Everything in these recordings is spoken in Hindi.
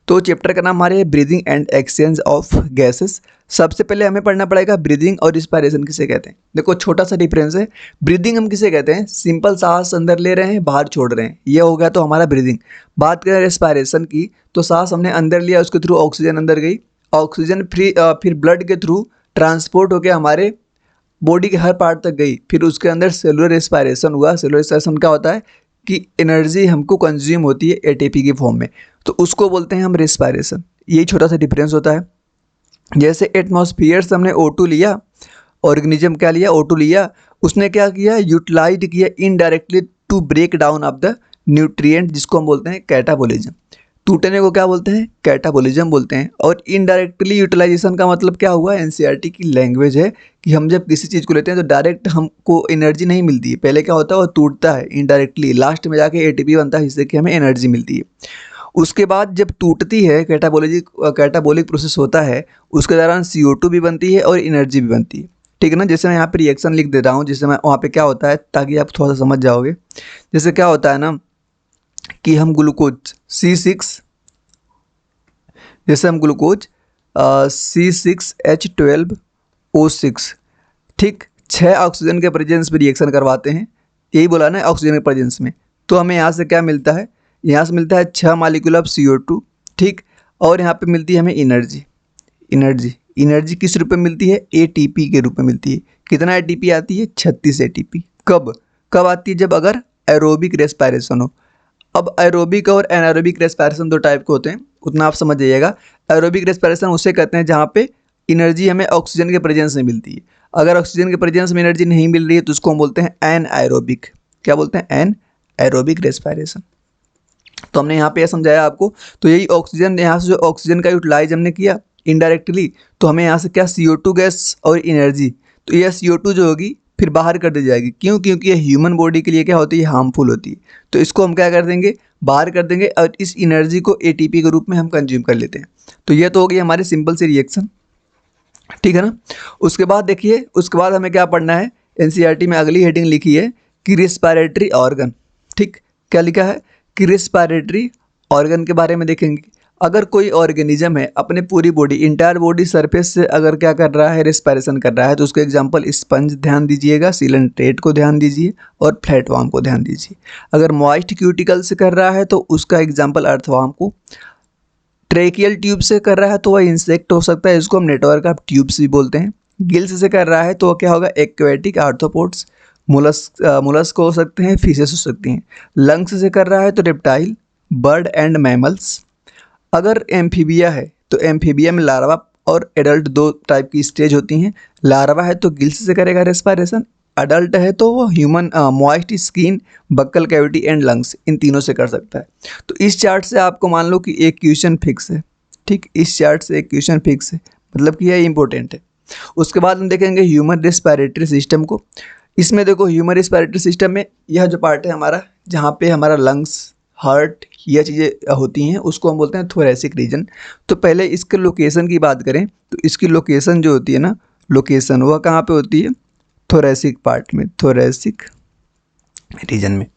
तो चैप्टर का नाम हमारे breathing and exchange of gases. सबसे पहले हमें पढ़ना पड़ेगा ब्रीदिंग और रिस्पायरेशन किसे कहते हैं। देखो छोटा सा डिफरेंस है। ब्रीदिंग हम किसे कहते हैं, सिंपल सांस अंदर ले रहे हैं बाहर छोड़ रहे हैं, ये हो गया तो हमारा ब्रीदिंग। बात करें रिस्पायरेशन की तो सांस हमने अंदर लिया, उसके थ्रू ऑक्सीजन अंदर गई, ऑक्सीजन फिर ब्लड के थ्रू ट्रांसपोर्ट होकर हमारे बॉडी के हर पार्ट तक गई, फिर उसके अंदर सेलुलर रेस्पायरेशन हुआ। सेलुलर रेस्पायरेशन क्या होता है कि एनर्जी हमको कंज्यूम होती है एटीपी की फॉर्म में, तो उसको बोलते हैं हम रेस्पायरेशन। यही छोटा सा डिफरेंस होता है। जैसे एटमॉस्फेयर से हमने O2 लिया, ऑर्गेनिज्म क्या लिया, O2 लिया, उसने क्या किया, यूटिलाइज किया indirectly to break down of the nutrient, जिसको हम बोलते हैं कैटाबोलिज्म। टूटने को क्या बोलते हैं, कैटाबोलिज्म बोलते हैं। और इनडायरेक्टली यूटिलाइजेशन का मतलब क्या हुआ, एनसीईआरटी की लैंग्वेज है कि हम जब किसी चीज़ को लेते हैं तो डायरेक्ट हमको एनर्जी नहीं मिलती है, पहले क्या होता है वो टूटता है इनडायरेक्टली, लास्ट में जाके एटीपी बनता है जिससे कि हमें एनर्जी मिलती है। उसके बाद जब टूटती है, कैटाबोलिक प्रोसेस होता है, उसके दौरान CO2 भी बनती है और एनर्जी भी बनती है। ठीक है ना। जैसे मैं यहाँ पे रिएक्शन लिख दे रहा हूँ, जिससे मैं वहाँ पे क्या होता है ताकि आप थोड़ा सा समझ जाओगे। जैसे क्या होता है ना कि हम ग्लूकोज C6, जैसे हम ग्लूकोज C6H12O6, ठीक, 6 ऑक्सीजन के प्रेजेंस में रिएक्शन करवाते हैं, यही बोला ना ऑक्सीजन के प्रेजेंस में। तो हमें यहाँ से क्या मिलता है, यहाँ से मिलता है 6 मॉलिक्यूल ऑफ CO2, ठीक। और यहाँ पे मिलती है हमें एनर्जी। एनर्जी किस रूप में मिलती है, ATP के रूप में मिलती है। कितना ATP आती है, 36 ATP। कब कब आती है, जब अगर एरोबिक रेस्पायरेशन हो। अब एरोबिक और एनारोबिक रेस्पायरेशन दो टाइप के होते हैं, उतना आप समझ जाइएगा। एरोबिक रेस्पायरेशन उसे कहते हैं जहाँ पे एनर्जी हमें ऑक्सीजन के प्रेजेंस में मिलती है। अगर ऑक्सीजन के प्रेजेंस में एनर्जी नहीं मिल रही है तो उसको हम बोलते हैं एनएरोबिक। क्या बोलते हैं, एनएरोबिक रेस्पायरेशन। तो हमने यहाँ पे यह समझाया आपको। तो यही ऑक्सीजन, यहाँ से जो ऑक्सीजन का यूटिलाइज हमने किया इनडायरेक्टली, तो हमें यहाँ से क्या CO2 गैस और एनर्जी, तो यह CO2 जो होगी फिर बाहर कर दी जाएगी। क्यों, क्योंकि ये ह्यूमन बॉडी के लिए क्या होती है, हार्मफुल होती है। तो इसको हम क्या कर देंगे, बाहर कर देंगे, और इस एनर्जी को ATP के रूप में हम कंज्यूम कर लेते हैं। तो ये तो हो गई हमारी सिंपल सी रिएक्शन, ठीक है ना। उसके बाद देखिए, उसके बाद हमें क्या पढ़ना है, एनसीईआरटी में अगली हेडिंग लिखी है कि रिस्पायरेटरी ऑर्गन। ठीक, क्या लिखा है कि रिस्पायरेटरी ऑर्गन के बारे में देखेंगे। अगर कोई ऑर्गेनिज्म है अपने पूरी बॉडी, इंटायर बॉडी सरफेस से अगर क्या कर रहा है, रेस्पायरेशन कर रहा है, तो उसको एग्जांपल स्पंज ध्यान दीजिएगा, सीलेंट्रेट को ध्यान दीजिए और फ्लैटवर्म को ध्यान दीजिए। अगर मॉइस्ट क्यूटिकल से कर रहा है तो उसका एग्जांपल अर्थवर्म को, ट्रेकियल ट्यूब से कर रहा है तो वह इंसेक्ट हो सकता है, इसको हम नेटवर्क ऑफ ट्यूब्स भी बोलते हैं। गिल्स से कर रहा है तो वह क्या होगा, एक्वेटिक आर्थ्रोपोड्स, मुलस्क हो सकते हैं, फिशेस हो सकती हैं। लंग्स से कर रहा है तो रेप्टाइल, बर्ड एंड मैमल्स। अगर एम्फीबिया है तो एम्फीबिया में लार्वा और एडल्ट दो टाइप की स्टेज होती हैं। लार्वा है तो गिल्स से करेगा रेस्पायरेशन, अडल्ट है तो वो human moist skin, buccal cavity and lungs, इन तीनों से कर सकता है। तो इस चार्ट से आपको मान लो कि एक क्वेश्चन फिक्स है, ठीक, इस चार्ट से एक क्वेश्चन फिक्स है, मतलब कि यह इंपॉर्टेंट है। उसके बाद हम देखेंगे ह्यूमन रेस्पायरेटरी सिस्टम को। इसमें देखो ह्यूमन रेस्पायरेटरी सिस्टम में यह जो पार्ट है हमारा, जहाँ पे हमारा लंग्स, हार्ट, यह चीज़ें होती हैं, उसको हम बोलते हैं थोरेसिक रीजन। तो पहले इसके लोकेशन की बात करें तो इसकी लोकेशन जो होती है ना, लोकेशन वह कहाँ पे होती है, थोरेसिक पार्ट में, थोरेसिक रीजन में।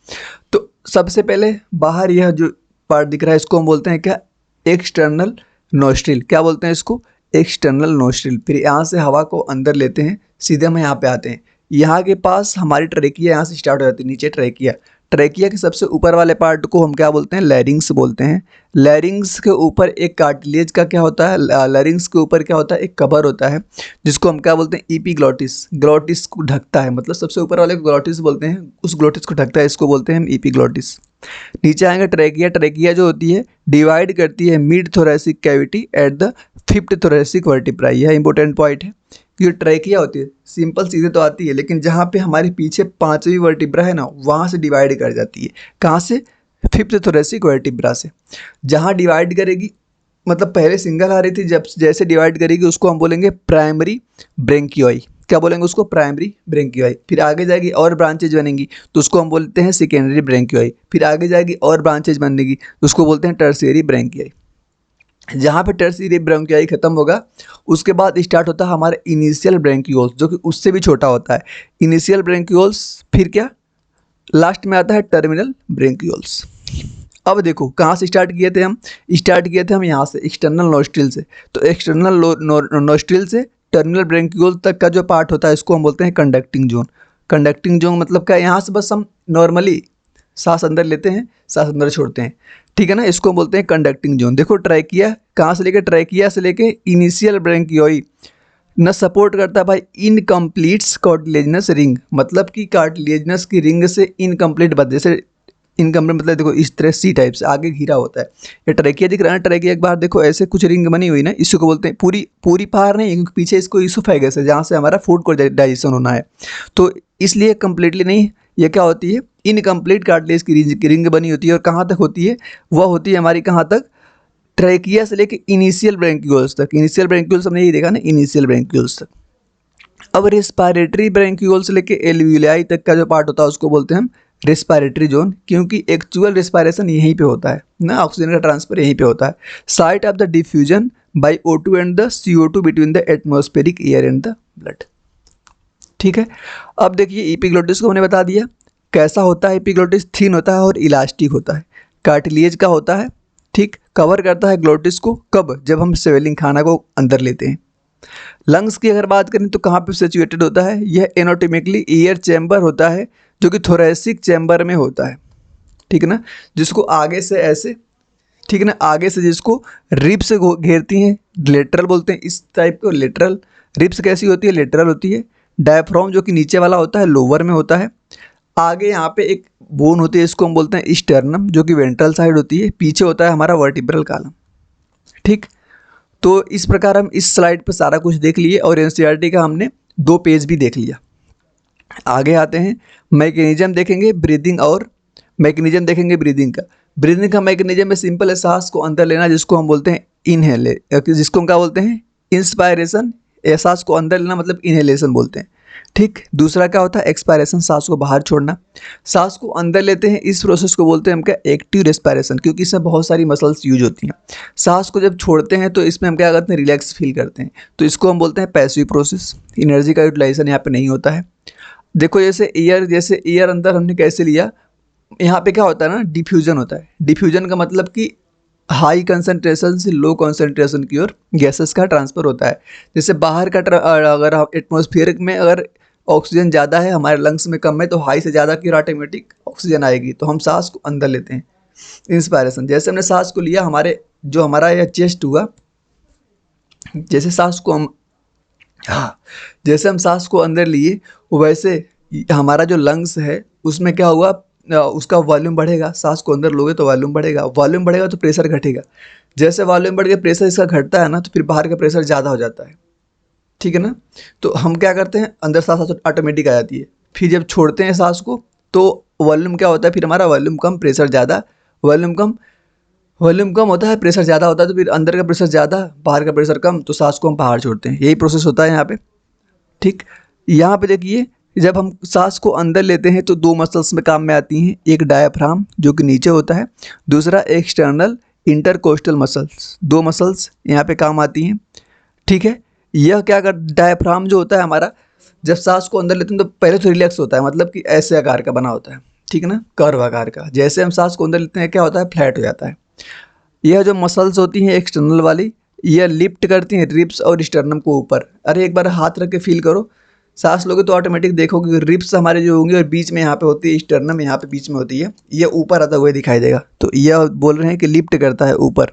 तो सबसे पहले बाहर यह जो पार्ट दिख रहा है इसको हम बोलते हैं क्या, एक्सटर्नल नोस्ट्रिल। क्या बोलते हैं इसको, एक्सटर्नल नोस्ट्रिल। फिर यहाँ से हवा को अंदर लेते हैं, सीधे हम यहाँ पे आते हैं। यहाँ के पास हमारी ट्रेकिया यहाँ से स्टार्ट हो जाती है, नीचे ट्रेकिया। ट्रेकिया के सबसे ऊपर वाले पार्ट को हम क्या बोलते हैं, लैरिंग्स बोलते हैं। लैरिंग्स के ऊपर एक कार्टिलेज का क्या होता है, लैरिंग्स के ऊपर क्या होता है, एक कवर होता है, जिसको हम क्या बोलते हैं, एपिग्लॉटिस। ग्लॉटिस को ढकता है, मतलब सबसे ऊपर वाले को ग्लॉटिस बोलते हैं, उस ग्लॉटिस को ढकता है, इसको बोलते हैं हम एपिग्लॉटिस। नीचे आएंगे ट्रेकिया। ट्रेकिया जो होती है डिवाइड करती है mid thoracic cavity at the 5th thoracic vertebrae. यह इंपॉर्टेंट पॉइंट है कि जो ट्रेकिया होती है सिंपल सीधे तो आती है, लेकिन जहाँ पे हमारे पीछे 5वीं वर्टिब्रा है ना, वहाँ से डिवाइड कर जाती है। कहाँ से, 5th थोरेसिक वर्टिब्रा से। जहाँ डिवाइड करेगी, मतलब पहले सिंगल आ रही थी, जब जैसे डिवाइड करेगी उसको हम बोलेंगे प्राइमरी ब्रेंकियोई। क्या बोलेंगे उसको, प्राइमरी ब्रेंकियोई। फिर आगे जाएगी और ब्रांचेज बनेंगी तो उसको हम बोलते हैं सेकेंडरी ब्रेंकियोई। फिर आगे जाएगी और ब्रांचेज बनेगी तो उसको बोलते हैं टर्शियरी ब्रेंकियोई। जहाँ पे टर्शियरी ब्रेंकियोई खत्म होगा उसके बाद स्टार्ट होता है हमारा इनिशियल ब्रेंकियोल्स, जो कि उससे भी छोटा होता है। इनिशियल ब्रेंकियोल्स, फिर क्या, लास्ट में आता है टर्मिनल ब्रेंकियोल्स। अब देखो कहाँ से स्टार्ट किए थे हम यहाँ से एक्सटर्नल नोस्ट्रिल से। तो एक्सटर्नल नोस्ट्रिल से टर्मिनल ब्रेंक्यूल तक का जो पार्ट होता है इसको हम बोलते हैं कंडक्टिंग जोन। कंडक्टिंग जोन मतलब क्या है, यहाँ से बस हम नॉर्मली सांस अंदर लेते हैं, सांस अंदर छोड़ते हैं, ठीक है ना, इसको हम बोलते हैं कंडक्टिंग जोन। देखो ट्रैकिया कहाँ से लेके, ट्रैकिया से लेके इनिशियल ब्रेंकियोई न सपोर्ट करता है भाई इनकम्प्लीट्स कार्टिलेजिनस रिंग, मतलब कि कार्टिलेजिनस की रिंग से इनकम्प्लीट बच, जैसे इनकम्प्लीट मतलब देखो इस तरह सी टाइप से आगे घिरा होता है। ये ट्रैकिया दिख रहा है ना, ट्रैकिया एक बार देखो ऐसे कुछ रिंग बनी हुई ना, इसको बोलते हैं पूरी बाहर नहीं, क्योंकि पीछे इसको इसोफेगस है जहाँ से हमारा फूड को डाइजेशन होना है, तो इसलिए कम्प्लीटली नहीं, ये क्या होती है इनकम्प्लीट कार्टिलेज की रिंग बनी होती है। और कहाँ तक होती है, वह होती है हमारी कहाँ तक, ट्रैकिया से लेके इनिशियल ब्रेंक्यूल्स तक। इनिशियल ब्रेंक्यूल्स हमने यही देखा ना, इनिशियल ब्रेंक्यूल्स तक। अब रेस्पिरेटरी ब्रेंक्यूल से लेके एल्वियोलाई तक का जो पार्ट होता है उसको बोलते हैं हम रेस्पिरेटरी जोन, क्योंकि एक्चुअल रेस्पिरेशन यहीं पे होता है ना, ऑक्सीजन का ट्रांसफर यहीं पे होता है। Site of the diffusion by O2 and the CO2 between the atmospheric air and the blood, ठीक है। अब देखिए एपिग्लोटिस को हमने बता दिया कैसा होता है। एपिग्लोटिस थिन होता है और इलास्टिक होता है, कार्टिलेज का होता है, ठीक, कवर करता है ग्लोटिस को, कब, जब हम स्वेलिंग खाना को अंदर लेते हैं। लंग्स की अगर बात करें तो कहाँ पे सिचुएटेड होता है, यह एनाटॉमिकली ईयर चैम्बर होता है जो कि थोरेसिक चैम्बर में होता है, ठीक है ना, जिसको आगे से ऐसे, ठीक है ना, आगे से जिसको रिब्स घेरती हैं, लेटरल बोलते हैं इस टाइप को, लेटरल। रिब्स कैसी होती है, लेटरल होती है। डायफ्राम जो कि नीचे वाला होता है, लोअर में होता है। आगे यहाँ पे एक बोन होती है, इसको हम बोलते हैं स्टर्नम, जो कि वेंट्रल साइड होती है। पीछे होता है हमारा वर्टिब्रल कॉलम, ठीक। तो इस प्रकार हम इस स्लाइड पे सारा कुछ देख लिए और एनसीईआरटी का हमने 2 पेज भी देख लिया। आगे आते हैं, मैकेनिज्म देखेंगे ब्रीदिंग, और मैकेनिज्म देखेंगे ब्रीदिंग का। ब्रीदिंग का मैकेनिज्म में सिंपल है, सांस को अंदर लेना जिसको हम बोलते हैं इनहेले, जिसको हम क्या बोलते हैं इंस्पायरेशन, सांस को अंदर लेना मतलब इनहेलेशन बोलते हैं, ठीक। दूसरा क्या होता है एक्सपायरेशन, सांस को बाहर छोड़ना। सांस को अंदर लेते हैं, इस प्रोसेस को बोलते हैं हम क्या एक्टिव रेस्पिरेशन, क्योंकि इसमें बहुत सारी मसल्स यूज होती हैं। सांस को जब छोड़ते हैं तो इसमें हम क्या करते हैं रिलैक्स फील करते हैं, तो इसको हम बोलते हैं पैसिव प्रोसेस। एनर्जी का यूटिलाइजेशन यहाँ पे नहीं होता है। देखो जैसे एयर अंदर हमने कैसे लिया, यहाँ पे क्या होता है ना डिफ्यूजन होता है। डिफ्यूजन का मतलब कि हाई कंसंट्रेशन से लो कंसंट्रेशन की ओर गैसेस का ट्रांसफ़र होता है। जैसे बाहर का अगर एटमॉस्फेयर में अगर ऑक्सीजन ज़्यादा है, हमारे लंग्स में कम है, तो हाई से ज़्यादा की ऑटोमेटिक ऑक्सीजन आएगी, तो हम सांस को अंदर लेते हैं इंस्पायरेशन। जैसे हमने सांस को लिया, हमारा यह चेस्ट हुआ, जैसे सांस को हम जैसे हम सांस को अंदर लिए, वैसे हमारा जो लंग्स है उसमें क्या हुआ, उसका वॉल्यूम बढ़ेगा। सांस को अंदर लोगे तो वॉल्यूम बढ़ेगा तो प्रेशर घटेगा। जैसे वॉल्यूम बढ़ गया, प्रेशर इसका घटता है ना, तो फिर बाहर का प्रेशर ज़्यादा हो जाता है, ठीक है ना। तो हम क्या करते हैं, अंदर सांस ऑटोमेटिक आ जाती है, फिर जब छोड़ते हैं सांस को तो वॉल्यूम क्या होता है, फिर हमारा वॉल्यूम कम प्रेशर ज़्यादा, वॉल्यूम कम होता है प्रेशर ज़्यादा होता है, तो फिर अंदर का प्रेशर ज़्यादा बाहर का प्रेशर कम, तो सांस को हम बाहर छोड़ते हैं। यही प्रोसेस होता है यहाँ पे, ठीक। यहाँ पे देखिए जब हम सांस को अंदर लेते हैं तो 2 मसल्स में काम में आती हैं, एक डायफ्राम जो कि नीचे होता है, दूसरा एक्सटर्नल इंटरकोस्टल मसल्स। 2 मसल्स यहाँ पे काम आती हैं, ठीक है। यह क्या कर, डायफ्राम जो होता है हमारा, जब सांस को अंदर लेते हैं तो पहले तो रिलैक्स होता है, मतलब कि ऐसे आकार का बना होता है, ठीक है ना, कर्व आकार का। जैसे हम सांस को अंदर लेते हैं क्या होता है, फ्लैट हो जाता है। यह जो मसल्स होती हैं एक्सटर्नल वाली, यह लिफ्ट करती हैं रिब्स और स्टर्नम को ऊपर। अरे एक बार हाथ रख के फील करो, सांस लोगे तो ऑटोमेटिक देखोगे रिब्स हमारे जो होंगे और बीच में यहाँ पे होती है स्टर्नम, यहाँ पे बीच में होती है, ये ऊपर आता हुआ दिखाई देगा, तो यह बोल रहे हैं कि लिफ्ट करता है ऊपर।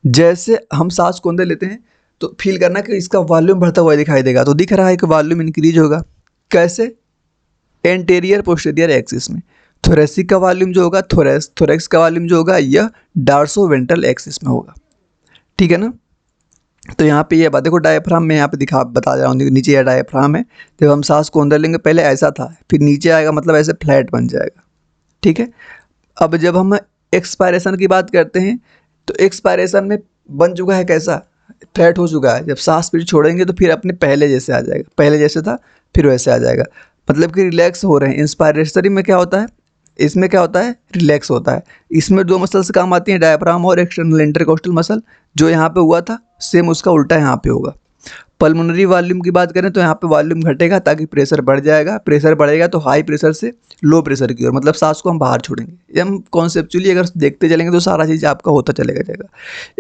जैसे हम सांस को अंदर लेते हैं तो फील करना कि इसका वॉल्यूम बढ़ता हुआ दिखाई देगा, तो दिख रहा है कि वॉल्यूम इंक्रीज होगा। कैसे, एंटेरियर पोस्टीरियर एक्सिस में। थोरेसिक का वॉल्यूम जो होगा, थोरेक्स का वॉल्यूम जो होगा, यह डार्सो वेंट्रल एक्सिस में होगा, ठीक है ना। तो यहाँ पे ये बात देखो, डायफ्राम में यहाँ पे बता रहा हूँ, नीचे यह डायफ्राम है। जब हम सांस को अंदर लेंगे पहले ऐसा था, फिर नीचे आएगा मतलब ऐसे फ्लैट बन जाएगा, ठीक है। अब जब हम एक्सपायरेशन की बात करते हैं तो एक्सपायरेशन में बन चुका है कैसा, फ्लैट हो चुका है। जब सांस फिर छोड़ेंगे तो फिर अपने पहले जैसे आ जाएगा, पहले जैसे था फिर वैसे आ जाएगा, मतलब कि रिलैक्स हो रहे हैं। इंस्पायरेटरी में क्या होता है, इसमें क्या होता है, रिलैक्स होता है। इसमें 2 मसल्स काम आती हैं, डायफ्राम और एक्सटर्नल इंटरकोस्टल मसल। जो यहाँ पे हुआ था सेम उसका उल्टा यहाँ पे होगा। पल्मोनरी वॉल्यूम की बात करें तो यहाँ पे वॉल्यूम घटेगा ताकि प्रेशर बढ़ जाएगा, प्रेशर बढ़ेगा तो हाई प्रेशर से लो प्रेशर की ओर, मतलब सांस को हम बाहर छोड़ेंगे। ये हम कॉन्सेप्चुअली अगर देखते चलेंगे तो सारा चीज़ आपका होता चलेगा जाएगा।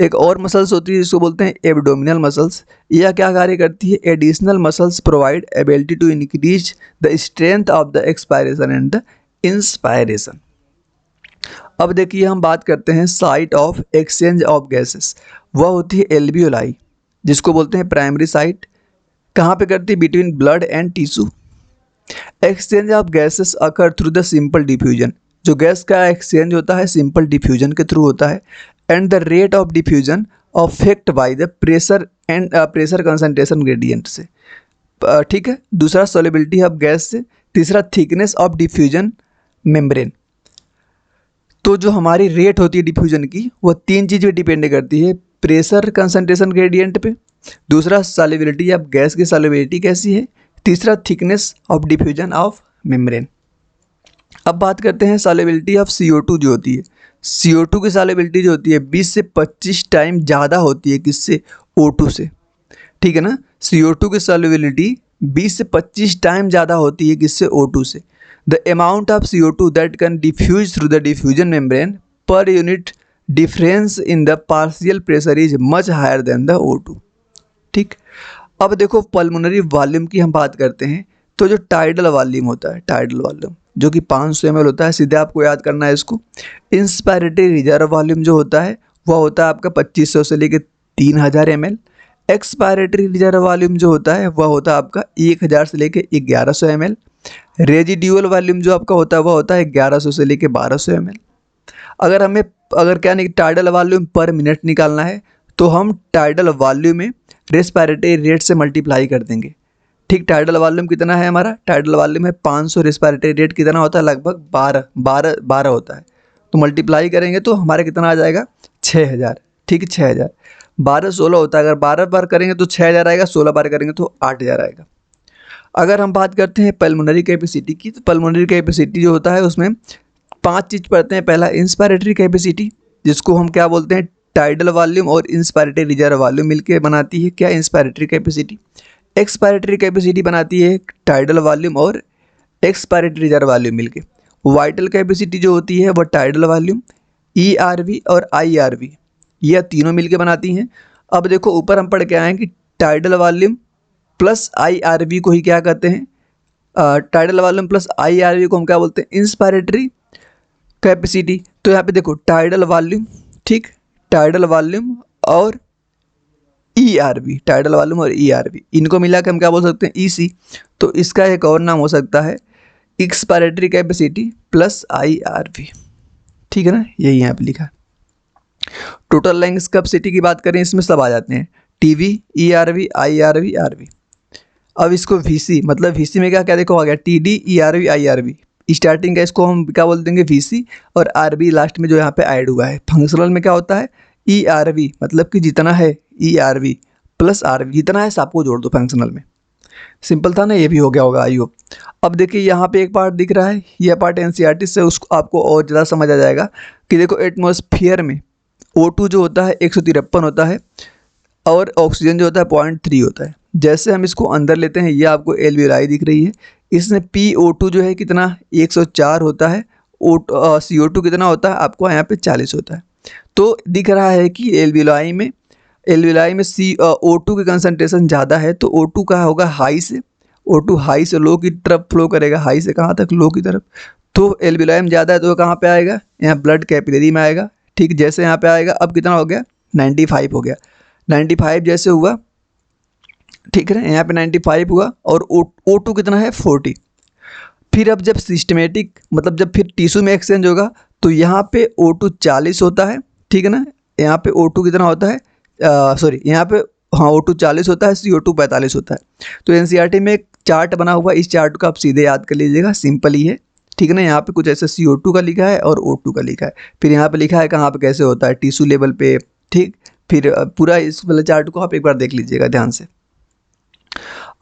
एक और मसल्स होती है जिसको बोलते हैं एब्डोमिनल मसल्स। यह क्या कार्य करती है? Additional muscles provide ability to increase the strength of the expiration and the inspiration. अब देखिए हम बात करते हैं site of exchange of gases. वह होती है एल्वियोलाई, जिसको बोलते हैं प्राइमरी साइट। कहाँ पे करती है? Between blood and tissue. Exchange of gases occur through the simple diffusion. जो गैस का एक्सचेंज होता है सिंपल डिफ्यूजन के थ्रू होता है। And the rate of diffusion affect by the pressure and pressure concentration gradient से। ठीक है। दूसरा सॉल्युबिलिटी ऑफ गैस से। तीसरा थिकनेस ऑफ डिफ्यूजन मेम्ब्रेन। तो जो हमारी रेट होती है डिफ्यूजन की वो तीन चीज़ पे डिपेंड करती है, प्रेशर कंसंट्रेशन ग्रेडियंट पे, दूसरा सॉल्युबिलिटी ऑफ गैस की सॉल्युबिलिटी कैसी है, तीसरा thickness of diffusion of membrane. अब बात करते हैं सॉल्युबिलिटी ऑफ CO2 जो होती है। CO2 की सॉल्युबिलिटी जो होती है 20 से 25 टाइम ज़्यादा होती है किससे? O2 से। ठीक है ना। CO2 की सॉल्युबिलिटी 20 से 25 टाइम ज़्यादा होती है किससे? O2 से। The amount of CO2 that can diffuse through the diffusion membrane per unit difference in the partial pressure is much higher than the O2। ठीक। अब देखो पल्मोनरी वॉल्यूम की हम बात करते हैं तो जो टाइडल वॉल्यूम होता है, टाइडल वॉल्यूम जो कि 500 ml होता है, सीधे आपको याद करना है इसको। इंस्पायरेटरी रिजर्व वॉल्यूम जो होता है वह होता है आपका 2500 से लेकर 3000 ml। एक्सपायरेटरी रिजर्व वॉल्यूम जो होता है वह होता है आपका 1000 से लेकर 1100 ml। रेजिड्यूअल वॉल्यूम जो आपका होता है वह होता है 1100 से लेकर 1200 ml। अगर क्या नहीं टाइडल वॉल्यूम पर मिनट निकालना है तो हम टाइडल वॉल्यूम में रेस्पिरेटरी रेट से मल्टीप्लाई कर देंगे। ठीक। टाइडल वॉल्यूम कितना है हमारा? टाइडल वॉल्यूम है 500, रेस्पिरेटरी रेट कितना होता है? लगभग 12 होता है। तो मल्टीप्लाई करेंगे तो हमारा कितना आ जाएगा? 6000। ठीक है। 6000 12 16 होता है। अगर 12 बार करेंगे तो 6000 आएगा, 16 बार करेंगे तो 8000 आएगा। अगर हम बात करते हैं पल्मोनरी कैपेसिटी की तो पल्मोनरी कैपेसिटी जो होता है उसमें 5 चीज़ पढ़ते हैं। पहला इंस्पायरेटरी कैपेसिटी, जिसको हम क्या बोलते हैं? टाइडल वॉल्यूम और इंस्पायरेटरी रिजर्व वॉल्यूम मिलकर बनाती है क्या? Inspiratory capacity. एक्सपायरेटरी कैपेसिटी बनाती है टाइडल वॉल्यूम और एक्सपायरेटरी रिजर्व वॉल्यूम मिलके। वाइटल कैपेसिटी जो होती है वह टाइडल वॉल्यूम, ERV और IRV यह तीनों मिलके बनाती हैं। अब देखो ऊपर हम पढ़ के आए हैं कि टाइडल वॉल्यूम प्लस IRV को ही क्या कहते हैं? टाइडल वॉल्यूम प्लस IRV को हम क्या बोलते हैं? Inspiratory capacity. तो यहाँ पे देखो टाइडल वॉल्यूम, ठीक, टाइडल वॉल्यूम और ERV, टाइडल वॉल्यूम और ERV इनको मिला के हम क्या बोल सकते हैं? EC। तो इसका एक और नाम हो सकता है एक्सपायरेटरी कैपेसिटी प्लस IRV। ठीक है ना, यही यहाँ पे लिखा है। टोटल लैंग्स कैपेसिटी की बात करें इसमें सब आ जाते हैं, TV, ERV, IRV, RV। अब इसको VC, मतलब VC में क्या क्या देखो आ गया, TD, ERV, IRV। स्टार्टिंग का इसको हम क्या बोल देंगे? VC, और RV लास्ट में जो यहाँ पे ऐड हुआ है। फंक्शनल में क्या होता है? ERV, मतलब कि जितना है ERV प्लस RV, जितना है सबको जोड़ दो फंक्शनल में। सिंपल था ना, ये भी हो गया होगा आई होप। अब देखिए यहाँ पे एक पार्ट दिख रहा है, यह पार्ट NCERT से उसको आपको और ज़्यादा समझ आ जाएगा कि देखो एटमॉस्फेयर में O2 जो होता है 153 होता है और ऑक्सीजन जो होता है 0.3 होता है। जैसे हम इसको अंदर लेते हैं, ये आपको एल्वियोलाई दिख रही है, इसमें PO2 जो है कितना? 104 होता है। CO2 कितना होता है? आपको यहाँ पे 40 होता है। तो दिख रहा है कि एल्वियोलाई में O2 की कंसंट्रेशन ज़्यादा है, तो O2 का होगा हाई से, O2 हाई से लो की तरफ फ्लो करेगा। हाई से कहाँ तक? लो की तरफ। तो एल्वियोलाई में ज़्यादा है तो कहाँ पे आएगा? यहाँ ब्लड कैपिलरी में आएगा। ठीक, जैसे यहाँ पे आएगा, अब कितना हो गया? 95 हो गया। 95 जैसे हुआ, ठीक है, यहाँ पे 95 हुआ और O2 कितना है? 40। फिर अब जब सिस्टमेटिक, मतलब जब फिर टिश्यू में एक्सचेंज होगा तो यहाँ पे O2 40 होता है। ठीक है ना, यहाँ पे O2 कितना होता है? यहाँ पे हाँ O2 40 होता है, CO2 45 होता है। तो NCERT में एक चार्ट बना हुआ है, इस चार्ट को आप सीधे याद कर लीजिएगा, सिंपल ही है। ठीक है ना, यहाँ पे कुछ ऐसे CO2 का लिखा है और O2 का लिखा है, फिर यहाँ पे लिखा है कहाँ पे कैसे होता है, टिश्यू लेवल पे। ठीक, फिर पूरा इस वाले चार्ट को आप एक बार देख लीजिएगा ध्यान से।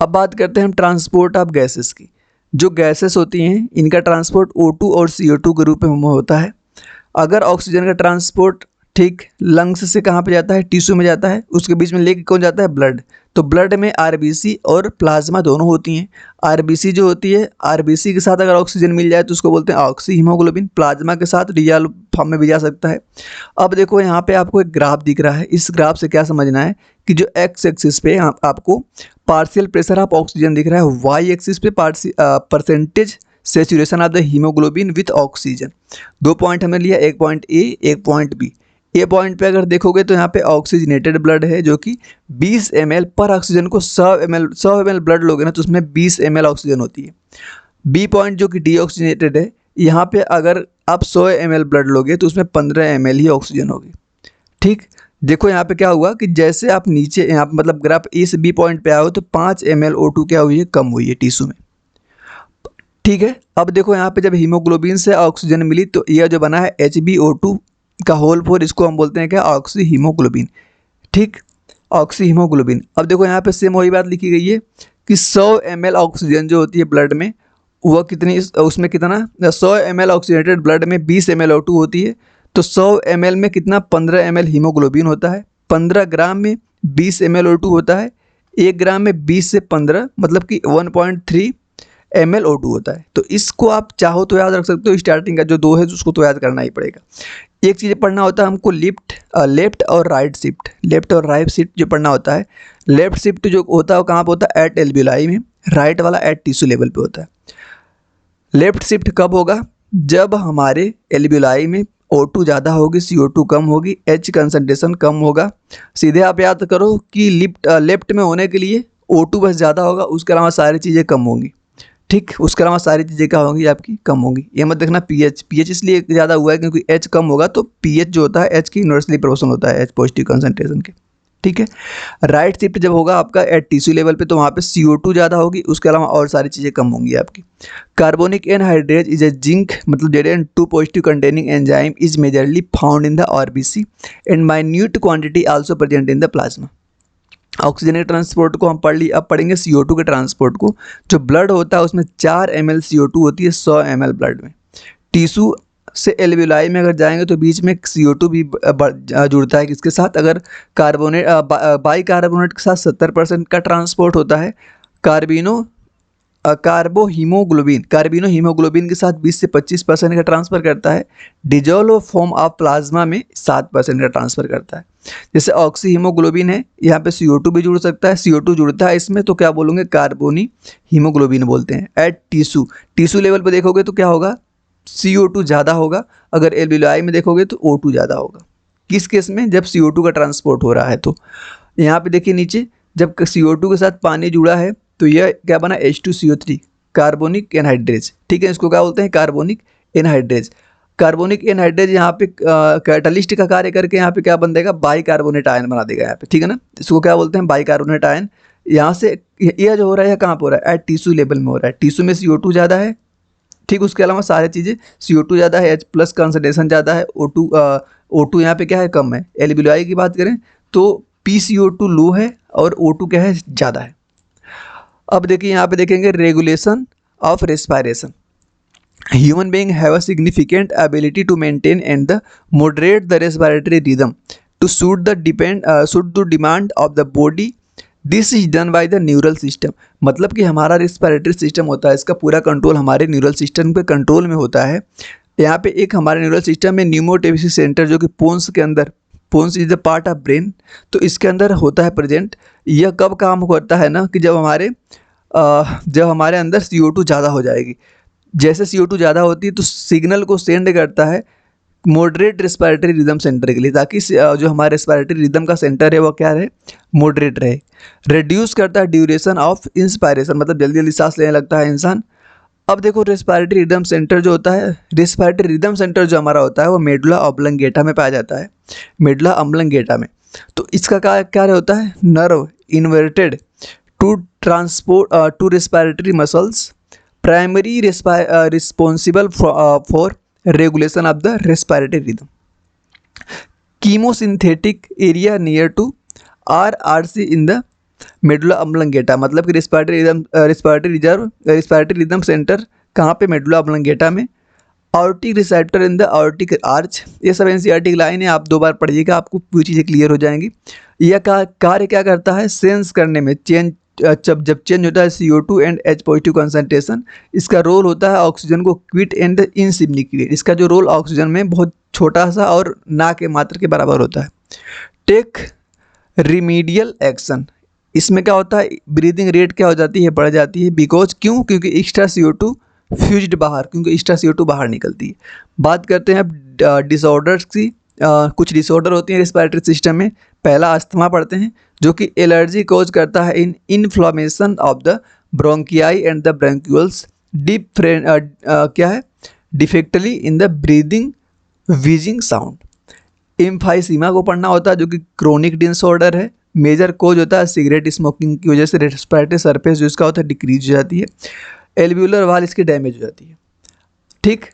अब बात करते हैं हम ट्रांसपोर्ट ऑफ गैसेस की। जो गैसेस होती हैं इनका ट्रांसपोर्ट O2 और CO2 के रूप में होता है। अगर ऑक्सीजन का ट्रांसपोर्ट ठीक, लंग्स से कहाँ पे जाता है, टिश्यू में जाता है, उसके बीच में लेके कौन जाता है, ब्लड। तो ब्लड में आरबीसी और प्लाज्मा दोनों होती हैं। आरबीसी जो होती है, आरबीसी के साथ अगर ऑक्सीजन मिल जाए तो उसको बोलते हैं ऑक्सी हीमोग्लोबिन, प्लाज्मा के साथ डिजॉल्व फॉर्म में भी जा सकता है। अब देखो यहाँ पे आपको एक ग्राफ दिख रहा है, इस ग्राफ से क्या समझना है कि जो एक्स एक्सिस पे आपको पार्शियल प्रेशर ऑफ ऑक्सीजन दिख रहा है, वाई एक्सिस पे percentage saturation of the haemoglobin with oxygen. 2 point हमने लिया, एक पॉइंट ए, एक पॉइंट बी। ए पॉइंट पे अगर देखोगे तो यहाँ पे ऑक्सीजनेटेड ब्लड है जो कि 20 ml पर ऑक्सीजन को 100 ml ब्लड लोगे ना तो उसमें 20 ml ऑक्सीजन होती है। बी पॉइंट जो कि डीऑक्सीजनेटेड है, यहाँ पे अगर आप 100 ml ब्लड लोगे तो उसमें 15 ml ही ऑक्सीजन होगी। ठीक, देखो यहाँ पे क्या हुआ कि जैसे आप नीचे यहाँ पे मतलब ग्राफ ए से बी पॉइंट पे आओ तो 5 ml O2 क्या हुई है, कम हुई है टिश्यू में। ठीक है, अब देखो यहाँ पे जब हीमोग्लोबिन से ऑक्सीजन मिली तो यह जो बना है HbO2 का होल 4, इसको हम बोलते हैं क्या, ऑक्सी हीमोग्लोबिन। ठीक, ऑक्सी हीमोग्लोबिन। अब देखो यहाँ पे सेम वही बात लिखी गई है कि 100 ml ऑक्सीजन जो होती है ब्लड में, वह कितनी, उसमें कितना, 100 ml ऑक्सीजनेटेड ब्लड में 20 ml O2 होती है, तो 100 ml में कितना, 15 ml हीमोग्लोबिन होता है। 15 ग्राम में 20 ml O2 होता है, 1 ग्राम में 20 से 15 मतलब कि 1.3 ml O2 होता है। तो इसको आप चाहो तो याद रख सकते हो, स्टार्टिंग का जो 2 है उसको तो याद करना ही पड़ेगा। एक चीज़ पढ़ना होता है हमको, लेफ्ट और राइट शिफ्ट, लेफ्ट और राइट शिफ्ट जो पढ़ना होता है। लेफ्ट शिफ्ट जो होता है वो कहाँ पे होता है, एट एल्ब्यूलाई में, राइट वाला एट टिश्यू लेवल पे होता है। लेफ्ट शिफ्ट कब होगा, जब हमारे एल्ब्यूलाई में O2 ज़्यादा होगी, CO2 कम होगी, H कंसंट्रेशन कम होगा। सीधे आप याद करो कि लेफ्ट में होने के लिए O2 बस ज़्यादा होगा, उसके अलावा सारी चीज़ें कम होंगी। ठीक, उसके अलावा सारी चीज़ें क्या होंगी, आपकी कम होंगी। ये मत देखना पीएच इसलिए ज़्यादा हुआ है क्योंकि H कम होगा तो पीएच जो होता है H की इन्वर्सली प्रोपोर्शनल होता है H पॉजिटिव कंसंट्रेशन के। ठीक है, राइट शिफ्ट जब होगा आपका एट टिश्यू लेवल पे तो वहाँ पे CO2 ज़्यादा होगी, उसके अलावा और सारी चीज़ें कम होंगी आपकी। Carbonic anhydrase is a zinc मतलब Zn2 positive containing enzyme is majorly found in the RBC and minute quantity also present in the plasma. Oxygen के ट्रांसपोर्ट को हम पढ़ ली, अब पढ़ेंगे CO2 के ट्रांसपोर्ट को। जो ब्लड होता है उसमें 4 ml CO2 होती है 100 ml ब्लड में। टिश्यू से एल्ब्यूलाई में अगर जाएंगे तो बीच में CO2 भी जुड़ता है, किसके साथ, अगर कार्बोनेट बाइकार्बोनेट के साथ 70% का ट्रांसपोर्ट होता है। कार्बिनो हीमोग्लोबिन के साथ 20 से 25% का ट्रांसफ़र करता है। डिजोल्व फॉर्म ऑफ प्लाज्मा में 7% का ट्रांसफ़र करता है। जैसे ऑक्सी हीमोग्लोबिन है, यहाँ पे CO2 भी जुड़ सकता है, CO2 जुड़ता है इसमें तो क्या बोलोगे, कार्बोनी हीमोग्लोबिन बोलते हैं। एट टिश्यू लेवल पे देखोगे तो क्या होगा, CO2 ज़्यादा होगा। अगर एल्ब्यूलाई में देखोगे तो O2 ज़्यादा होगा। किस केस में, जब CO2 का ट्रांसपोर्ट हो रहा है। तो यहाँ पे देखिए नीचे, जब CO2 के साथ पानी जुड़ा है तो यह क्या बना, H2CO3 कार्बोनिक एनहाइड्रेज। ठीक है, इसको क्या बोलते हैं, कार्बोनिक एनहाइड्रेज। कार्बोनिक एनहाइड्रेज यहाँ पे कैटलिस्ट का कार्य करके यहाँ पे क्या बन देगा, बाइकार्बोनेट आयन बना देगा यहाँ पे। ठीक है ना, इसको क्या बोलते हैं, बाइकार्बोनेट आयन। यहाँ से यह जो हो रहा है कहाँ पर हो रहा है, एट टिश्यू लेवल में हो रहा है। टिश्यू में CO2 ज़्यादा है, ठीक, उसके अलावा सारी चीज़ें CO2 ज़्यादा है, H प्लस कंसनट्रेशन ज़्यादा है, O2 यहाँ पे क्या है, कम है। एल्ब्यूलाई की बात करें तो PCO2 लो है और O2 क्या है, ज़्यादा है। अब देखिए यहाँ पे देखेंगे regulation of respiration. Human being have a significant ability to maintain and the moderate the respiratory rhythm to suit the demand of the body. This is done by the neural system. मतलब कि हमारा रेस्पिरेटरी सिस्टम होता है, इसका पूरा कंट्रोल हमारे न्यूरल सिस्टम पे कंट्रोल में होता है। यहाँ पे एक हमारे न्यूरल सिस्टम में न्यूमोटेक्सिस सेंटर जो कि पोन्स के अंदर, pons is the part of brain, तो इसके अंदर होता है प्रेजेंट। यह कब काम करता है ना कि जब हमारे अंदर CO2 ज़्यादा हो जाएगी। जैसे CO2 ज़्यादा होती है तो सिग्नल को सेंड करता है मॉडरेट रेस्पिरेटरी रिदम सेंटर के लिए, ताकि जो हमारे रेस्पिरेटरी रिदम का सेंटर है वो क्या रहे, मॉडरेट रहे। रिड्यूस करता है ड्यूरेशन ऑफ इंस्पायरेशन, मतलब जल्दी जल्दी सांस लेने लगता है इंसान। अब देखो रेस्पिरेटरी रिदम सेंटर जो होता है, रेस्पिरेटरी रिदम सेंटर जो हमारा होता है वो मेडुला ऑब्लंगेटा में पाया जाता है, मेडुला ऑब्लंगेटा में। तो इसका क्या होता है, nerve inverted to transport to respiratory muscles, primary responsible for regulation of the respiratory rhythm. Chemosynthetic area near to RRC in the medulla oblongata, मतलब कि रेस्पिरेटरी रिदम सेंटर कहाँ पे, मेडुला ऑब्लंगेटा में। Aortic receptor in the aortic arch, ये सब एनसीईआरटी की लाइन है, आप 2 बार पढ़िएगा, आपको पूरी चीज़ें क्लियर हो जाएंगी। यह कार्य क्या करता है, सेंस करने में चेंज, जब चेंज होता है CO2 and H positive concentration, इसका रोल होता है ऑक्सीजन को क्विट एंड इनसिग्निफिकेंट, इसका जो रोल ऑक्सीजन में बहुत छोटा सा और ना के मात्र के बराबर होता है। टेक रिमीडियल एक्शन, इसमें क्या होता है, ब्रीदिंग रेट क्या हो जाती है, बढ़ जाती है, बिकॉज क्यों, क्योंकि एक्स्ट्रा CO2 फ्यूज्ड बाहर, क्योंकि एक्स्ट्रा CO2 बाहर निकलती है। बात करते हैं अब डिसऑर्डर्स की। कुछ डिसऑर्डर होती हैं रिस्पिरेटरी सिस्टम में। पहला अस्थमा पढ़ते हैं, जो कि एलर्जी कॉज करता है in inflammation of the bronchi and the bronchioles, क्या है, difficulty in the breathing wheezing sound. Emphysema को पढ़ना होता है, जो कि क्रोनिक डिसऑर्डर है। मेजर कोज होता है सिगरेट स्मोकिंग की वजह से रेस्पिरेटरी सरफेस जो इसका होता है डिक्रीज हो जाती है। एल्व्यूलर वाल इसकी डैमेज हो जाती है। ठीक,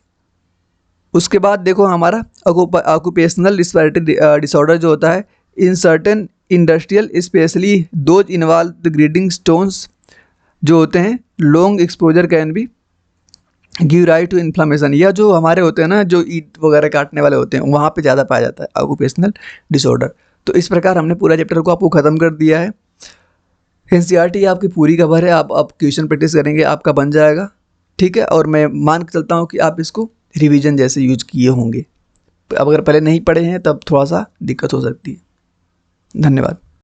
उसके बाद देखो हमारा ऑक्यूपेशनल रिस्पिरेटरी डिसऑर्डर जो होता है in certain industrial, specially those involve the grinding stones जो होते हैं, long exposure can be give right to inflammation, या जो हमारे होते हैं ना, जो ईट वगैरह काटने वाले होते हैं, वहाँ पे ज़्यादा पाया जाता है ऑक्यूपेशनल डिसऑर्डर। तो इस प्रकार हमने पूरा चैप्टर को आपको ख़त्म कर दिया है। एनसीईआरटी आपकी पूरी कवर है, आप क्वेश्चन प्रैक्टिस करेंगे, आपका बन जाएगा। ठीक है, और मैं मान के चलता हूँ कि आप इसको रिवीजन जैसे यूज किए होंगे। अब अगर पहले नहीं पढ़े हैं तब थोड़ा सा दिक्कत हो सकती है। धन्यवाद।